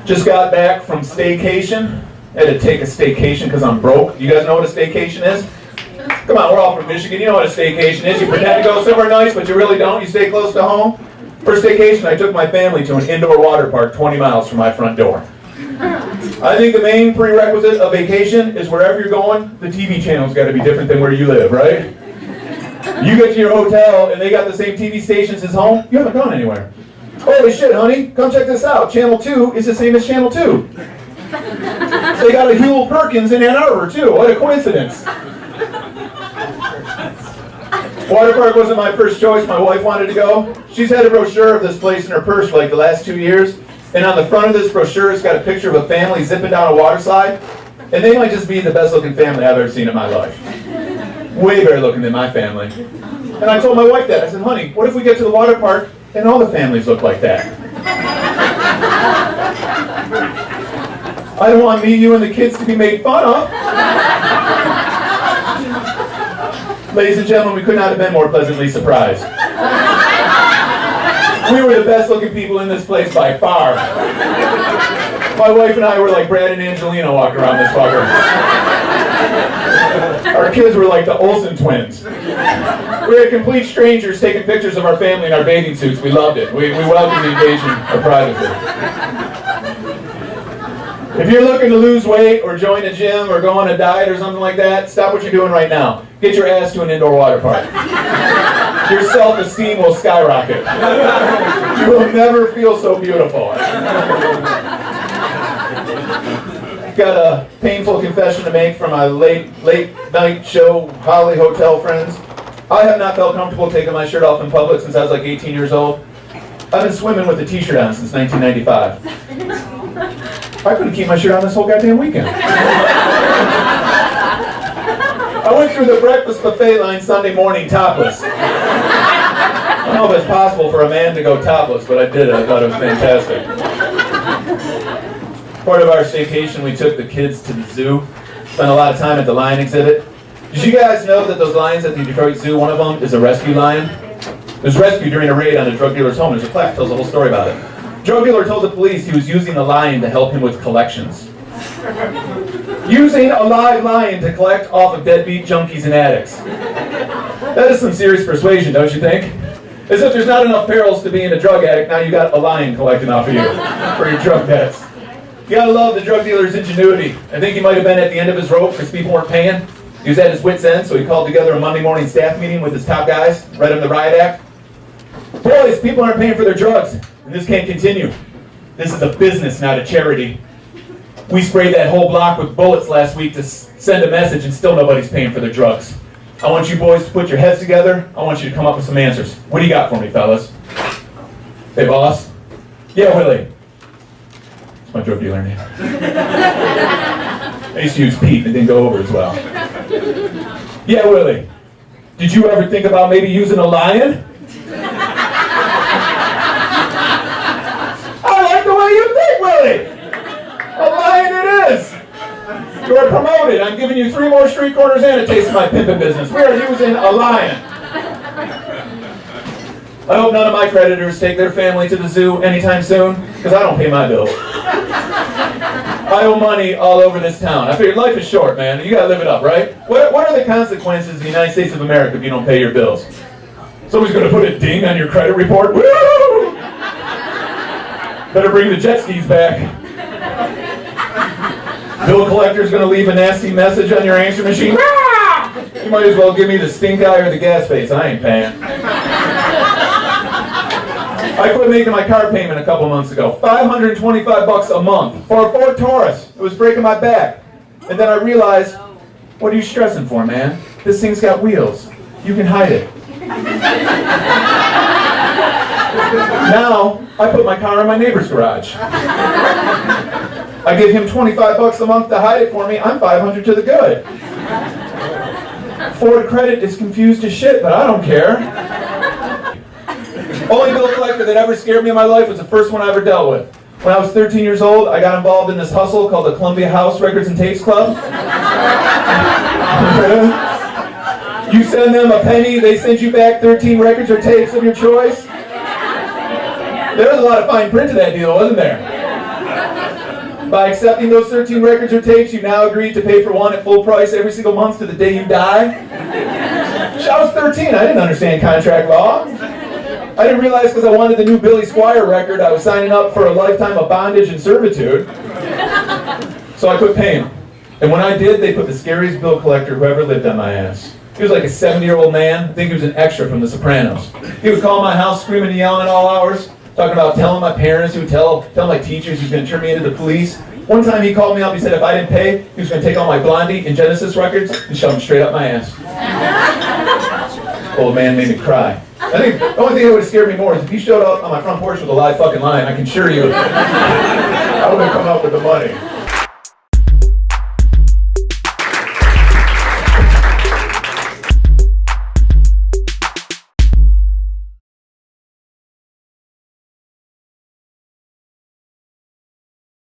Just got back from Staycation. Had to take a staycation because I'm broke. You guys know what a staycation is? Come on, we're all from Michigan. You know what a staycation is. You pretend to go somewhere nice, but you really don't. You stay close to home. For staycation, I took my family to an indoor water park 20 miles from my front door. I think the main prerequisite of vacation is wherever you're going, the TV channel's got to be different than where you live, right? You get to your hotel and they got the same TV stations as home, you haven't gone anywhere. Holy shit, honey, come check this out. Channel 2 is the same as Channel 2. They got a Huel Perkins in Ann Arbor, too. What a coincidence. Water park wasn't my first choice. My wife wanted to go. She's had a brochure of this place in her purse for like the last 2 years. And on the front of this brochure, it's got a picture of a family zipping down a water slide. And they might just be the best looking family I've ever seen in my life. Way better looking than my family. And I told my wife that. I said, honey, what if we get to the water park and all the families look like that? I don't want me, you, and the kids to be made fun of. Ladies and gentlemen, we could not have been more pleasantly surprised. We were the best looking people in this place by far. My wife and I were like Brad and Angelina walking around this fucker. Our kids were like the Olsen twins. We were complete strangers taking pictures of our family in our bathing suits. We loved it. We welcomed the invasion of privacy. If you're looking to lose weight or join a gym or go on a diet or something like that, stop what you're doing right now. Get your ass to an indoor water park. Your self-esteem will skyrocket. You will never feel so beautiful. Got a painful confession to make from my late night show Holly Hotel friends. I have not felt comfortable taking my shirt off in public since I was like 18 years old. I've been swimming with a t-shirt on since 1995. I couldn't keep my shirt on this whole goddamn weekend. I went through the breakfast buffet line Sunday morning topless. I don't know if it's possible for a man to go topless, but I did it. I thought it was fantastic. Part of our staycation, we took the kids to the zoo. Spent a lot of time at the lion exhibit. Did you guys know that those lions at the Detroit Zoo, one of them is a rescue lion? It was rescued during a raid on a drug dealer's home. There's a plaque that tells the whole story about it. Drug dealer told the police he was using the lion to help him with collections. Using a live lion to collect off of deadbeat junkies and addicts. That is some serious persuasion, don't you think? As if there's not enough perils to being a drug addict, now you got a lion collecting off of you for your drug debts. You gotta love the drug dealer's ingenuity. I think he might have been at the end of his rope because people weren't paying. He was at his wit's end, so he called together a Monday morning staff meeting with his top guys, read him the riot act. Boys, people aren't paying for their drugs, and this can't continue. This is a business, not a charity. We sprayed that whole block with bullets last week to send a message, and still nobody's paying for their drugs. I want you boys to put your heads together. I want you to come up with some answers. What do you got for me, fellas? Hey, boss? Yeah, Willie. It's my drug dealer name. I used to use Pete, and it didn't go over as well. Yeah, Willie. Did you ever think about maybe using a lion? I like the way you think, Willie. A lion it is. You are promoted. I'm giving you 3 more street corners and a taste of my pimping business. We are using a lion. I hope none of my creditors take their family to the zoo anytime soon, because I don't pay my bills. I owe money all over this town. I figured life is short, man. You gotta live it up, right? What are the consequences in the United States of America if you don't pay your bills? Somebody's gonna put a ding on your credit report? Woo! Better bring the jet skis back. Bill collector's gonna leave a nasty message on your answer machine. You might as well give me the stink eye or the gas face. I ain't paying. I quit making my car payment a couple months ago. $525 a month for a Ford Taurus. It was breaking my back. And then I realized, what are you stressing for, man? This thing's got wheels. You can hide it. Now, I put my car in my neighbor's garage. I give him $25 a month to hide it for me. I'm $500 to the good. Ford credit is confused as shit, but I don't care. Only bill collector that ever scared me in my life was the first one I ever dealt with. When I was 13 years old, I got involved in this hustle called the Columbia House Records and Tapes Club. You send them a penny, they send you back 13 records or tapes of your choice. There was a lot of fine print to that deal, wasn't there? By accepting those 13 records or tapes, you now agree to pay for one at full price every single month to the day you die? I was 13. I didn't understand contract law. I didn't realize because I wanted the new Billy Squier record, I was signing up for a lifetime of bondage and servitude. So I quit paying. And when I did, they put the scariest bill collector who ever lived on my ass. He was like a 70-year-old man. I think he was an extra from The Sopranos. He would call my house screaming and yelling at all hours, talking about telling my parents, he would tell my teachers he was going to turn me into the police. One time he called me up, he said if I didn't pay, he was going to take all my Blondie and Genesis records and shove them straight up my ass. Old man made me cry. I think the only thing that would have scared me more is if he showed up on my front porch with a live fucking lion, I can assure you, I would have come up with the money.